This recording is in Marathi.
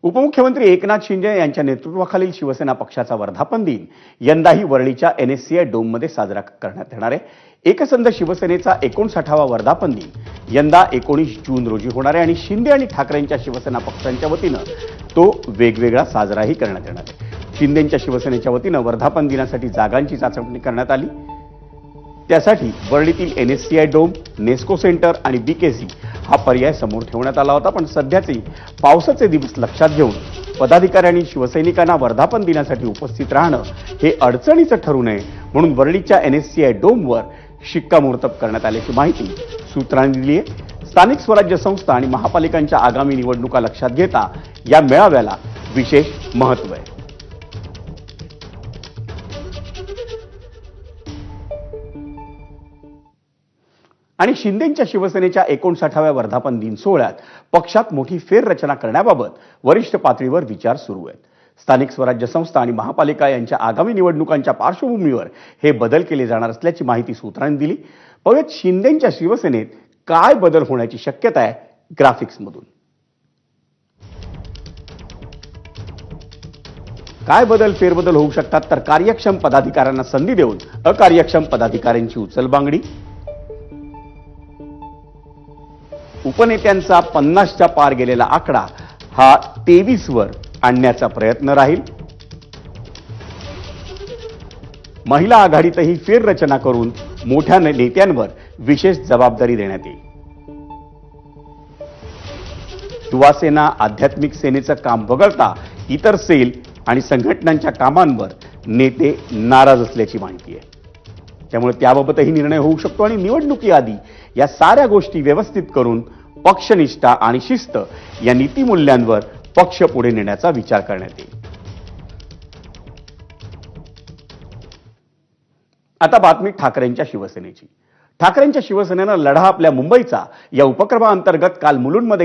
उपमुख्यमंत्री एकनाथ शिंदे यांच्या नेतृत्वाखालील शिवसेना पक्षाचा वर्धापन दिन यंदाही वरळीच्या NSCI डोममध्ये साजरा करण्यात येणार आहे। एकसंध शिवसेनेचा 59वा वर्धापन दिन यंदा 19 जून रोजी होणार आहे आणि शिंदे आणि ठाकरेंच्या शिवसेना पक्षांच्या वतीने तो वेगवेगळा साजराही करण्यात येणार आहे। शिंदेंच्या शिवसेनेच्या वतीने वर्धापन दिनासाठी जागांची चाचपणी करण्यात आली। त्यासाठी वरळीतील NSCI डोम, नेस्को सेंटर आणि BKC हा पर्याय समोर ठेवण्यात आला होता, पण सध्याचे पावसाचे दिवस लक्षात घेऊन पदाधिकाऱ्यांनी शिवसैनिकांना वर्धापन दिनासाठी उपस्थित राहणं हे अडचणीचं ठरू नये म्हणून वरळीच्या NSCI डोमवर शिक्कामोर्तब करण्यात आल्याची माहिती सूत्रांनी दिली आहे। स्थानिक स्वराज्य संस्था आणि महापालिकांच्या आगामी निवडणुका लक्षात घेता या मेळाव्याला विशेष महत्त्व आहे। आणि शिंदेंच्या शिवसेनेच्या 59व्या वर्धापन दिन सोहळ्यात पक्षात मोठी फेररचना करण्याबाबत वरिष्ठ पातळीवर विचार सुरू आहेत। स्थानिक स्वराज्य संस्था आणि महापालिका यांच्या आगामी निवडणुकांच्या पार्श्वभूमीवर हे बदल केले जाणार असल्याची माहिती सूत्रांनी दिली। पाहूयात शिंदेंच्या शिवसेनेत काय बदल होण्याची शक्यता आहे ग्राफिक्समधून। काय फेरबदल होऊ शकतात तर कार्यक्षम पदाधिकाऱ्यांना संधी देऊन अकार्यक्षम पदाधिकाऱ्यांची उचलबांगडी, उपनेत्यांचा 50च्या पार गेलेला आकडा हा 23 वर आणण्याचा प्रयत्न राहील। महिला आघाडीतही फेररचना करून मोठ्या नेत्यांवर विशेष जबाबदारी देण्यात येईल। युवासेना आध्यात्मिक सेनेचं काम वगळता इतर सेल आणि संघटनांच्या कामांवर नेते नाराज असल्याची माहिती आहे। त्यामुळे त्याबाबतही निर्णय होऊ शकतो आणि निवडणुकीआधी या साऱ्या गोष्टी व्यवस्थित करून पक्षनिष्ठा आणि शिस्त या नीतिमूल्यांवर पक्ष पुढे नेण्याचा विचार करण्यात येईल। आता बातमी ठाकरेंच्या शिवसेनेची। ठाकरेंच्या शिवसेनेनं लढा आपल्या मुंबईचा या उपक्रमाअंतर्गत काल मुलुंडमध्ये